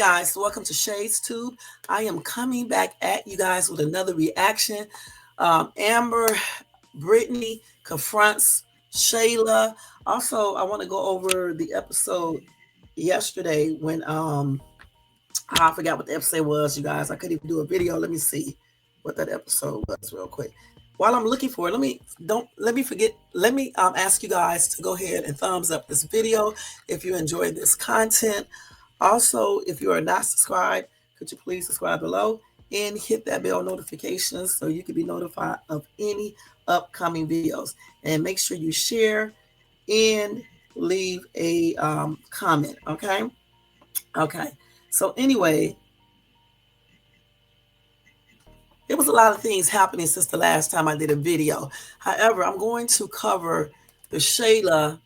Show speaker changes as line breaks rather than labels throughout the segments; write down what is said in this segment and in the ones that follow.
guys, so welcome to Shay's Tube. I am coming back at you guys with another reaction. Amber, Brittany confronts Shayla. Also, I want to go over the episode yesterday when I forgot what the episode was, you guys. I couldn't even do a video. Let me see what that episode was real quick. While I'm looking for it, let me ask you guys to go ahead and thumbs up this video if you enjoy this content. Also, if you are not subscribed, could you please subscribe below and hit that bell notifications so you can be notified of any upcoming videos. And make sure you share and leave a comment, okay? Okay, so anyway, there was a lot of things happening since the last time I did a video. However, I'm going to cover the Shayla,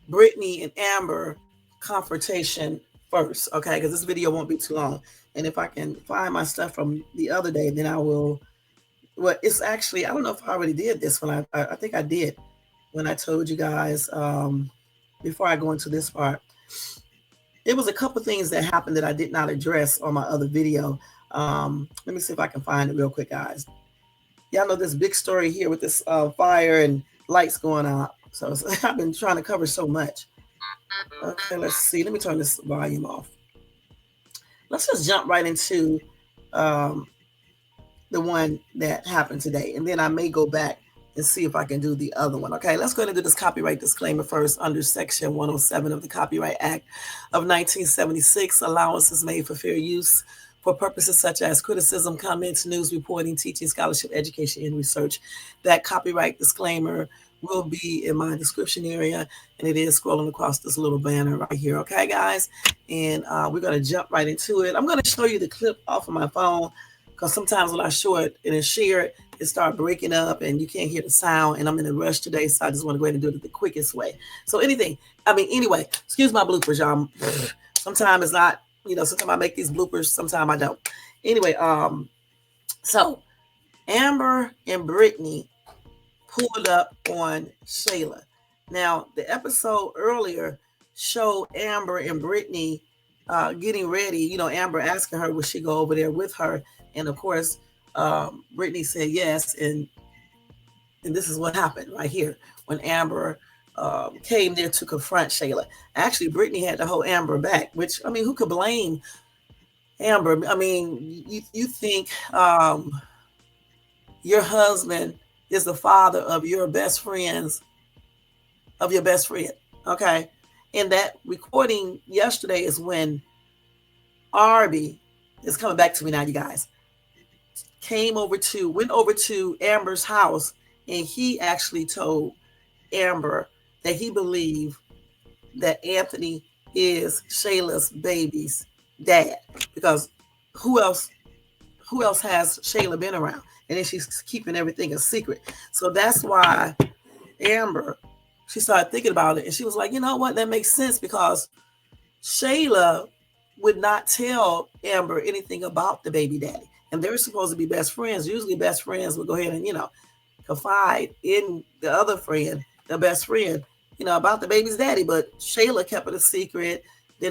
Brittany, and Amber confrontation first, okay? Because this video won't be too long. And if I can find my stuff from the other day, then I will. Well, it's actually, I don't know if I already did this one. I think I did when I told you guys before I go into this part. There was a couple things that happened that I did not address on my other video. Let me see if I can find it real quick, guys. Y'all know this big story here with this fire and lights going out. So I've been trying to cover so much. Okay, let's see. Let me turn this volume off. Let's just jump right into the one that happened today. And then I may go back and see if I can do the other one. Okay, let's go ahead and do this copyright disclaimer first. Under Section 107 of the Copyright Act of 1976, allowance is made for fair use for purposes such as criticism, comments, news reporting, teaching, scholarship, education, and research. That copyright disclaimer will be in my description area, and it is scrolling across this little banner right here. Okay, guys, and we're going to jump right into it. I'm going to show you the clip off of my phone because sometimes when I show it and then share it, it starts breaking up and you can't hear the sound, and I'm in a rush today, so I just want to go ahead and do it the quickest way. So anyway, excuse my bloopers, y'all. Sometimes it's not, sometimes I make these bloopers, sometimes I don't. Anyway, so Amber and Brittany pulled up on Shayla. Now, the episode earlier showed Amber and Brittany getting ready. Amber asking her, would she go over there with her? And of course, Brittany said yes. And this is what happened right here when Amber came there to confront Shayla. Actually, Brittany had to hold Amber back, which, who could blame Amber? You think your husband is the father of your best friend, okay? And that recording yesterday is when Arby is coming back to me now, you guys. Went over to Amber's house, and he actually told Amber that he believed that Anthony is Shayla's baby's dad, because who else has Shayla been around? And then she's keeping everything a secret. So that's why Amber, she started thinking about it, and she was like, you know what, that makes sense, because Shayla would not tell Amber anything about the baby daddy. And they're supposed to be best friends. Usually best friends would go ahead and, confide in the other friend, the best friend, about the baby's daddy. But Shayla kept it a secret, she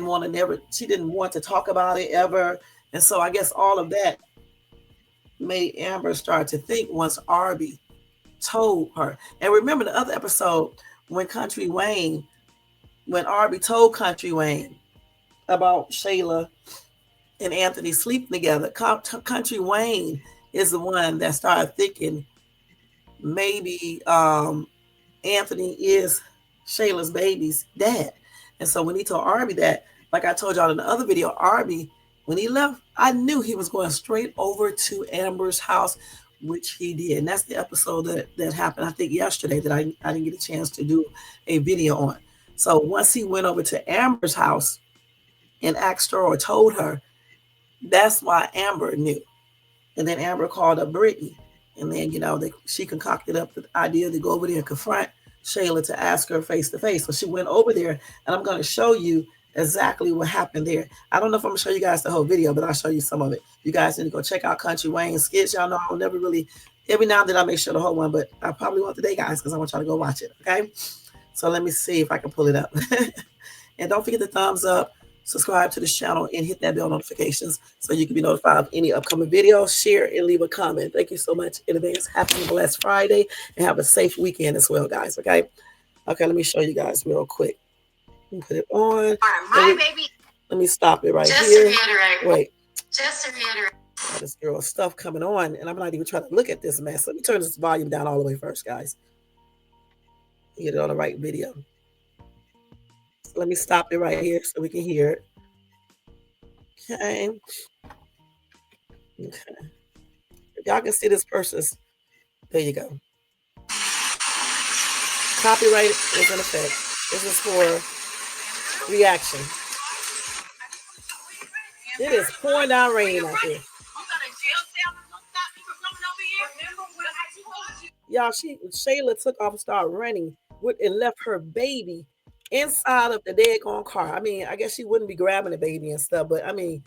didn't want to talk about it ever. And so I guess all of that made Amber start to think once Arby told her. And remember the other episode when Arby told Countrywayne about Shayla and Anthony sleeping together. Countrywayne is the one that started thinking maybe Anthony is Shayla's baby's dad. And so when he told Arby that, like I told y'all in the other video, Arby, when he left, I knew he was going straight over to Amber's house, which he did. And that's the episode that happened, I think, yesterday, that I didn't get a chance to do a video on. So once he went over to Amber's house and asked her or told her, that's why Amber knew. And then Amber called up Brittany. And then, she concocted up the idea to go over there and confront Shayla to ask her face to face. So she went over there, and I'm going to show you exactly what happened there. I don't know if I'm going to show you guys the whole video, but I'll show you some of it. You guys need to go check out Countrywayne's skits. Y'all know I'll never really, every now and then I make sure the whole one, but I probably won't today, guys, because I want y'all to go watch it, okay? So let me see if I can pull it up. And don't forget the thumbs up, subscribe to this channel, and hit that bell notifications so you can be notified of any upcoming videos. Share and leave a comment. Thank you so much in advance. Happy blessed Friday, and have a safe weekend as well, guys. Okay. Okay, let me show you guys real quick. Put it on. Let me stop it right here. Wait. Just to reiterate. This girl stuff coming on, and I'm not even trying to look at this mess. Let me turn this volume down all the way first, guys. Get it on the right video. So let me stop it right here so we can hear it. Okay. Okay. If y'all can see this person's, there you go. Copyright is in effect. This is for reaction. It is pouring down rain out here. Y'all, Shayla took off and started running and left her baby inside of the daggone car. I mean, I guess she wouldn't be grabbing the baby and stuff, but I mean,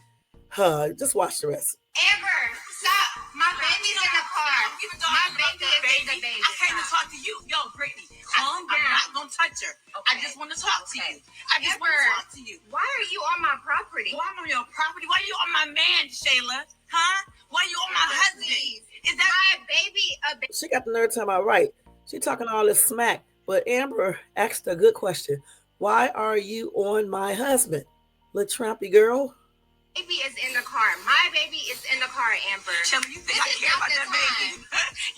just watch the rest.
Amber, stop. My baby's in the car. My baby is in the baby. I came to talk to you. Yo, Brittany, calm down. I'm not going to touch her. Okay. I just want to talk to you. I just want to talk to you. Why are you on my property? Why am I on your property? Why are you on my man, Shayla? Huh? Why are you on my husband? Is that my baby?
She got the nerve to my right. She talking all this smack. But Amber asked a good question. Why are you on my husband? Little trampy girl.
Baby is in the car. My baby is in the car, Amber.
Shayla, you think I care about that baby?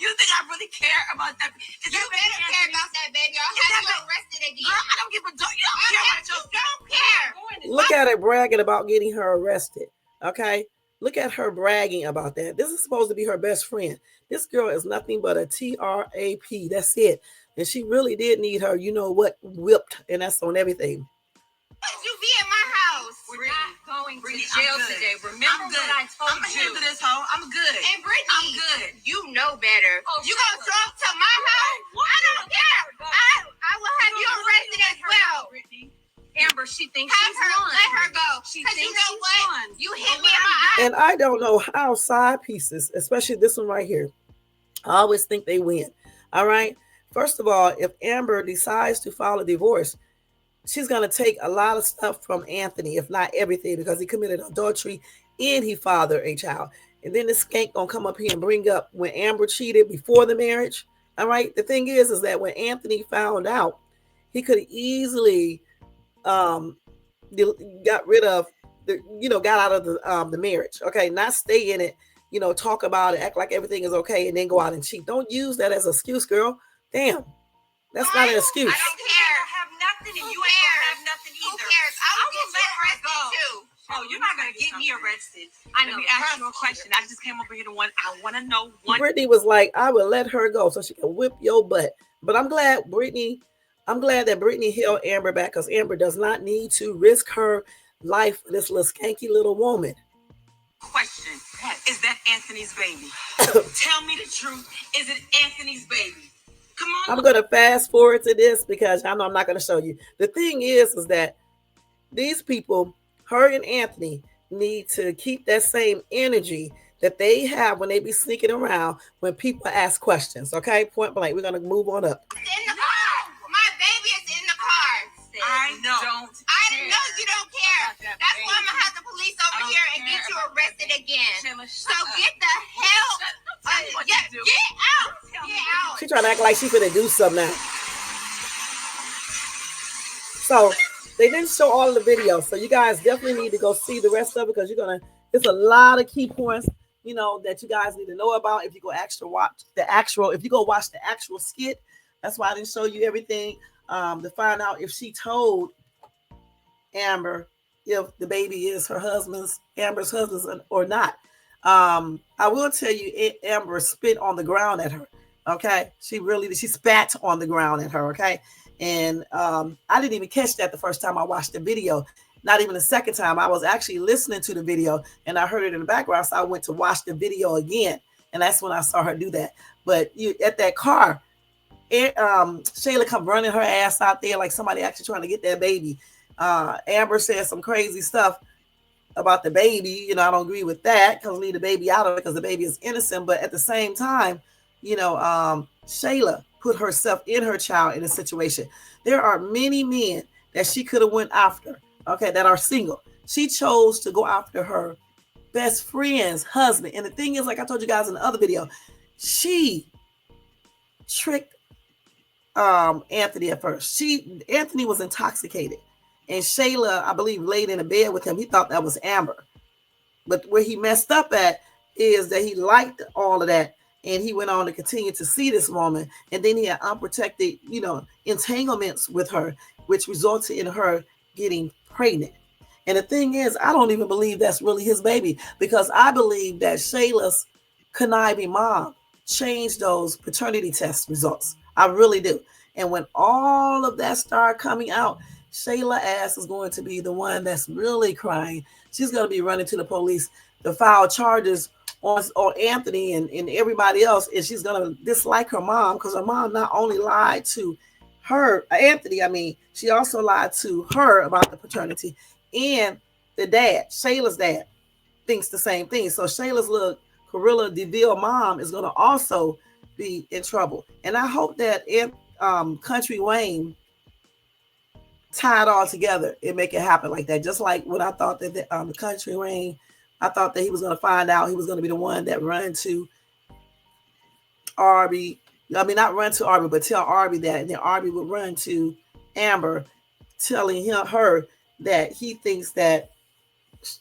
You think I really care about that baby?
You better care about that baby. I'll have you arrested again.
Girl, I don't give a damn. You don't care about your...
You don't care.
Look at her bragging about getting her arrested. Okay? Look at her bragging about that. This is supposed to be her best friend. This girl is nothing but a TRAP. That's it. And she really did need her, you know what, whipped. And that's on everything.
You be in my house.
We're not going to jail today. Remember what I told you. I'm handle this hoe. I'm good.
And Brittany,
I'm good.
You know better. Oh, you gonna show up to my house? I don't care. I will have you arrested as well.
Brittany. Amber, she thinks
she's won. Let her go. Because you know what? You hit me in my eye.
And I don't know how side pieces, especially this one right here, I always think they win. All right. First of all, if Amber decides to file a divorce, she's going to take a lot of stuff from Anthony, if not everything, because he committed adultery and he fathered a child. And then this skank going to come up here and bring up when Amber cheated before the marriage. All right. The thing is that when Anthony found out, he could easily got rid of got out of the marriage. Okay. Not stay in it, talk about it, act like everything is okay, and then go out and cheat. Don't use that as an excuse, girl. Damn. That's not an excuse.
I don't care.
I have nothing and you ain't gonna have nothing either.
Who cares? I will get you arrested too.
Oh, you're not gonna get me arrested. I know. Let me ask you a question. I just came over here to want to know one.
Brittany was like, I would let her go so she can whip your butt. But I'm glad that Brittany held Amber back, because Amber does not need to risk her life for this little skanky little woman.
Question. Is that Anthony's baby? Tell me the truth. Is it Anthony's baby? Come on.
I'm going to fast forward to this because I know I'm not going to show you. The thing is that these people, her and Anthony, need to keep that same energy that they have when they be sneaking around when people ask questions. Okay, point blank. We're going to move on up.
It's in the car. My baby is in the car.
I know.
I know you don't care. That's why I'm going to have the police over here and get you arrested again. So get the hell get out. Get out.
She trying to act like she finna do something now. So they didn't show all of the videos. So you guys definitely need to go see the rest of it, because it's a lot of key points, that you guys need to know about if you go watch the actual skit. That's why I didn't show you everything, to find out if she told Amber if the baby is Amber's husband's or not. I will tell you, Amber spit on the ground at her. Okay. She spat on the ground at her. Okay. And I didn't even catch that the first time I watched the video. Not even the second time. I was actually listening to the video and I heard it in the background. So I went to watch the video again. And that's when I saw her do that. But at that car, Shayla come running her ass out there like somebody actually trying to get that baby. Amber said some crazy stuff about the baby. I don't agree with that, because leave the baby out of it, because the baby is innocent. But at the same time, Shayla put herself in her child in a situation. There are many men that she could have went after, okay, that are single, She chose to go after her best friend's husband. And the thing is, like I told you guys in the other video, she tricked Anthony at first. Anthony was intoxicated. And Shayla, I believe, laid in a bed with him. He thought that was Amber. But where he messed up at is that he liked all of that. And he went on to continue to see this woman. And then he had unprotected, entanglements with her, which resulted in her getting pregnant. And the thing is, I don't even believe that's really his baby, because I believe that Shayla's conniving mom changed those paternity test results. I really do. And when all of that started coming out, Shayla ass is going to be the one that's really crying. She's going to be running to the police to file charges on Anthony and everybody else. And she's going to dislike her mom, because her mom not only lied to her, Anthony, she also lied to her about the paternity. And the dad, Shayla's dad, thinks the same thing. So Shayla's little Corilla DeVille mom is going to also be in trouble. And I hope that Country Wayne tie it all together and make it happen like that. Just like what I thought that the Country Wayne, I thought that he was going to find out he was going to be the one that run to Arby. Not run to Arby, but tell Arby that, and then Arby would run to Amber, telling her that he thinks that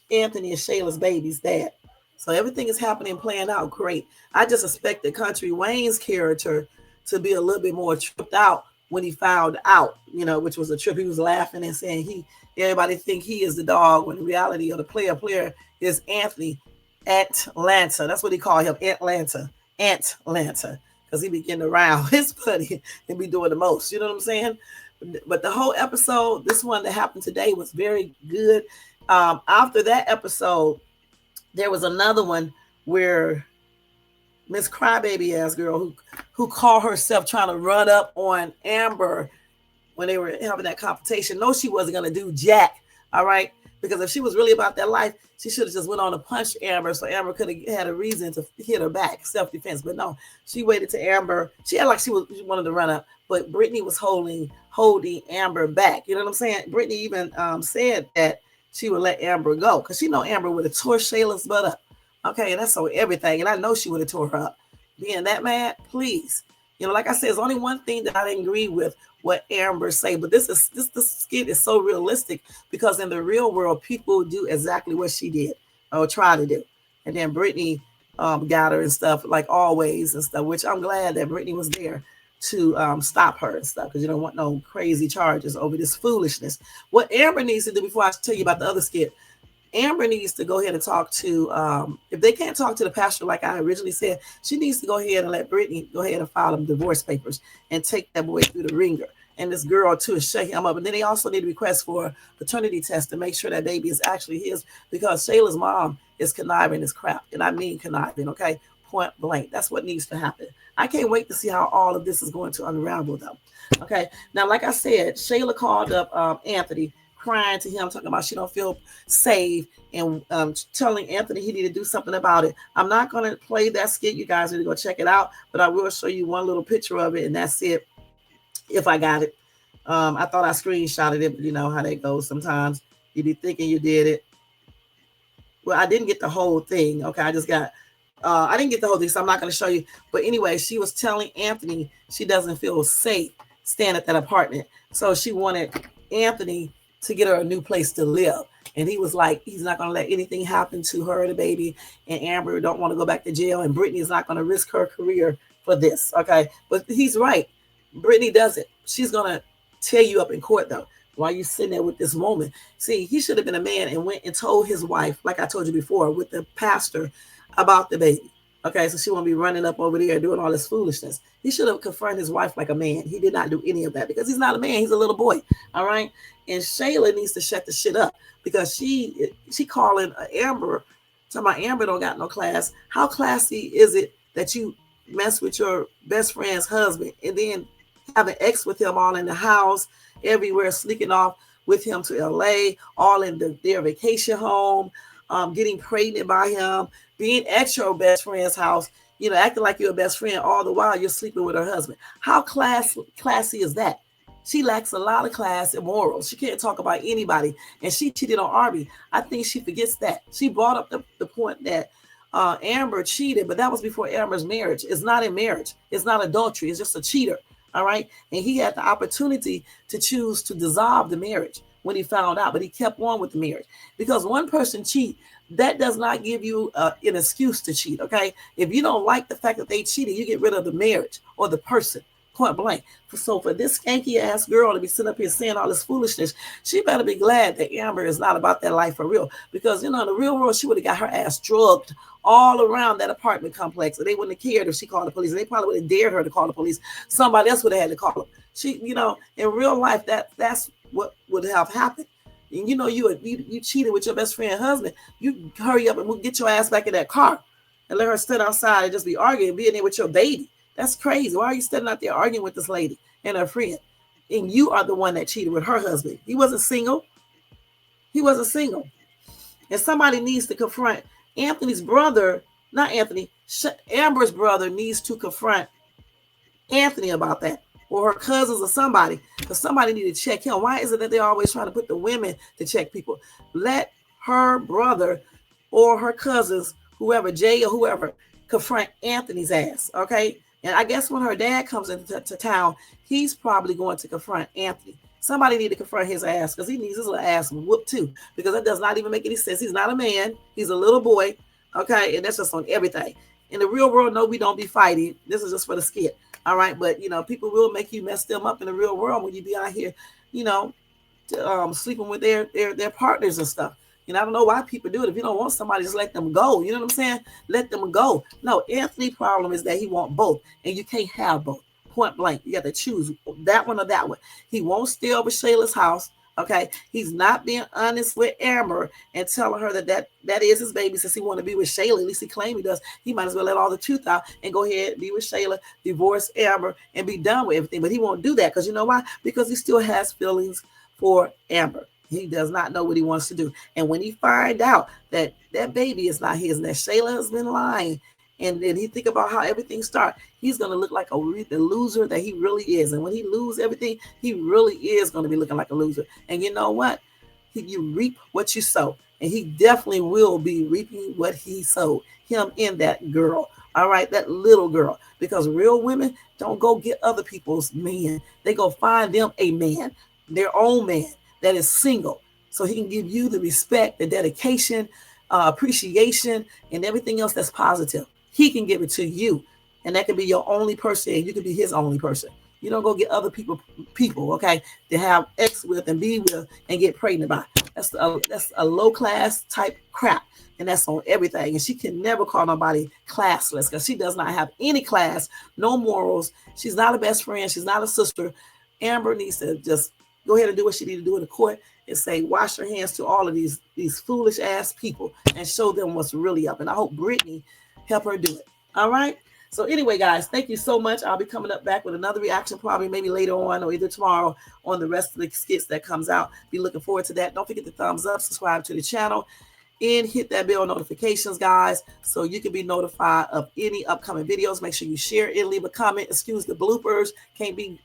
Anthony is Shayla's baby's dad. So everything is happening, playing out great. I just expected Country Wayne's character to be a little bit more tripped out when he found out, which was a trip. He was laughing and saying everybody think he is the dog, when the reality of the player is Anthony Atlanta. That's what he called him, Atlanta, because he be getting around his buddy and be doing the most. You know what I'm saying? But the whole episode, this one that happened today, was very good. After that episode, there was another one where Miss Crybaby ass girl who called herself trying to run up on Amber when they were having that confrontation. No, she wasn't going to do jack. All right. Because if she was really about that life, she should have just went on to punch Amber, so Amber could have had a reason to hit her back, self-defense. But no, she waited to Amber. She had like she wanted to run up, but Brittany was holding Amber back. You know what I'm saying? Brittany even said that she would let Amber go, because she know Amber would have tore Shayla's butt up. Okay, and that's on everything. And I know she would have tore her up. Being that mad, please. Like I said, there's only one thing that I didn't agree with what Amber say, but this skit is so realistic, because in the real world, people do exactly what she did or try to do. And then Brittany got her and stuff, like always and stuff, which I'm glad that Brittany was there to stop her and stuff, because you don't want no crazy charges over this foolishness. What Amber needs to do, before I tell you about the other skit, Amber needs to go ahead and talk to, if they can't talk to the pastor like I originally said, she needs to go ahead and let Brittany go ahead and file them divorce papers and take that boy through the ringer. And this girl too, shut him up. And then they also need to request for a paternity test to make sure that baby is actually his, because Shayla's mom is conniving as crap. And I mean conniving, okay? Point blank. That's what needs to happen. I can't wait to see how all of this is going to unravel though. Okay. Now, like I said, Shayla called up Anthony, crying to him, talking about she don't feel safe, and telling Anthony he need to do something about it. I'm not going to play that skit. You guys need to go check it out, but I will show you one little picture of it, and that's it, if I got it. I thought I screenshotted it, but you know how that goes sometimes. You be thinking you did it. Well, I didn't get the whole thing. Okay, I didn't get the whole thing, so I'm not going to show you. But anyway, she was telling Anthony she doesn't feel safe staying at that apartment. So she wanted Anthony to get her a new place to live. And he was like, he's not going to let anything happen to her, the baby. And Amber don't want to go back to jail. And Brittany is not going to risk her career for this. Okay. But he's right. Brittany does it. She's going to tear you up in court, though, while you're sitting there with this woman. See, he should have been a man and went and told his wife, like I told you before, with the pastor about the baby. Okay, so she won't be running up over there doing all this foolishness. He should have confronted his wife like a man. He did not do any of that, because he's not a man. He's a little boy. All right. And Shayla needs to shut the shit up, because she calling Amber, talking about Amber don't got no class. How classy is it that you mess with your best friend's husband and then have an ex with him all in the house, everywhere, sneaking off with him to LA, all in their vacation home, getting pregnant by him, being at your best friend's house, acting like you're a best friend all the while you're sleeping with her husband. How classy is that? She lacks a lot of class and morals. She can't talk about anybody. And she cheated on Arby. I think she forgets that. She brought up the point that Amber cheated, but that was before Amber's marriage. It's not in marriage. It's not adultery. It's just a cheater. All right. And he had the opportunity to choose to dissolve the marriage when he found out, but he kept on with the marriage because one person cheat. That does not give you an excuse to cheat. Okay. If you don't like the fact that they cheated, you get rid of the marriage or the person. Point blank. So for this skanky ass girl to be sitting up here saying all this foolishness, she better be glad that Amber is not about that life for real. Because in the real world, she would have got her ass drugged all around that apartment complex, and they wouldn't have cared if she called the police. And they probably would have dared her to call the police. Somebody else would have had to call them. She, in real life, that's what would have happened. And you cheated with your best friend's husband. You hurry up and get your ass back in that car and let her sit outside and just be arguing, being there with your baby. That's crazy. Why are you standing out there arguing with this lady and her friend? And you are the one that cheated with her husband. He wasn't single. He wasn't single. And somebody needs to confront Anthony's brother, not Anthony, Amber's brother needs to confront Anthony about that, or her cousins or somebody, because somebody need to check him. Why is it that they're always trying to put the women to check people? Let her brother or her cousins, whoever, Jay or whoever, confront Anthony's ass, okay? And I guess when her dad comes into town, he's probably going to confront Anthony. Somebody need to confront his ass because he needs his little ass whooped too, because that does not even make any sense. He's not a man. He's a little boy, okay? And that's just on everything. In the real world, no, we don't be fighting. This is just for the skit, all right? But, people will make you mess them up in the real world when you be out here, sleeping with their partners and stuff. I don't know why people do it. If you don't want somebody, just let them go. You know what I'm saying? Let them go. No, Anthony's problem is that he wants both, and you can't have both. Point blank. You got to choose that one or that one. He won't stay over Shayla's house. Okay. He's not being honest with Amber and telling her that is his baby since he want to be with Shayla. At least he claims he does. He might as well let all the truth out and go ahead, be with Shayla, divorce Amber, and be done with everything. But he won't do that because you know why? Because he still has feelings for Amber. He does not know what he wants to do. And when he find out that baby is not his and that Shayla has been lying, and then he think about how everything started, he's going to look like the loser that he really is. And when he lose everything, he really is going to be looking like a loser. And you know what? You reap what you sow. And he definitely will be reaping what he sowed. Him and that girl. All right, that little girl. Because real women don't go get other people's man. They go find them a man, their own man that is single. So he can give you the respect, the dedication, appreciation, and everything else that's positive. He can give it to you, and that can be your only person, and you can be his only person. You don't go get other people, okay, to have sex with and be with and get pregnant by. That's a low class type crap, and that's on everything. And she can never call nobody classless because she does not have any class, no morals. She's not a best friend. She's not a sister. Amber needs to just go ahead and do what she needs to do in the court and say, wash her hands to all of these foolish ass people and show them what's really up. And I hope Brittany help her do it. All right. So anyway, guys, thank you so much. I'll be coming up back with another reaction, probably maybe later on or either tomorrow on the rest of the skits that comes out. Be looking forward to that. Don't forget to thumbs up, subscribe to the channel, and hit that bell notifications, guys, so you can be notified of any upcoming videos. Make sure you share and leave a comment. Excuse the bloopers. Can't be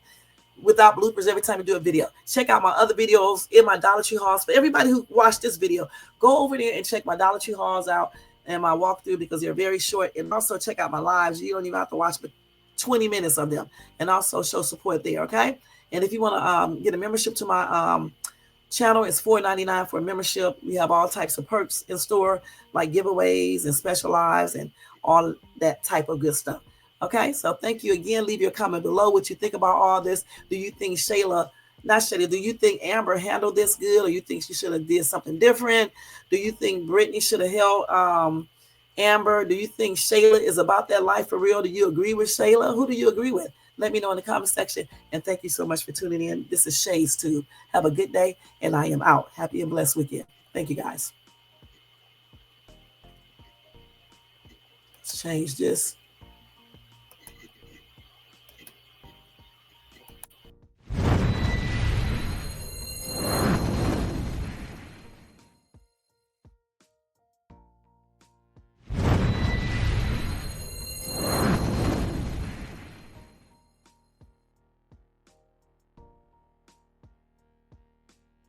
without bloopers every time you do a video. Check out my other videos in my Dollar Tree hauls. For everybody who watched this video, go over there and check my Dollar Tree hauls out and my walkthrough because they're very short. And also check out my lives. You don't even have to watch but 20 minutes of them. And also show support there, okay? And if you want to get a membership to my channel, it's $4.99 for a membership. We have all types of perks in store, like giveaways and special lives and all that type of good stuff. Okay, so thank you again. Leave your comment below what you think about all this. Do you think do you think Amber handled this good, or you think she should have did something different? Do you think Brittany should have held Amber? Do you think Shayla is about that life for real? Do you agree with Shayla? Who do you agree with? Let me know in the comment section. And thank you so much for tuning in. This is Shay's Tube. Have a good day, and I am out. Happy and blessed weekend. Thank you, guys. Let's change this.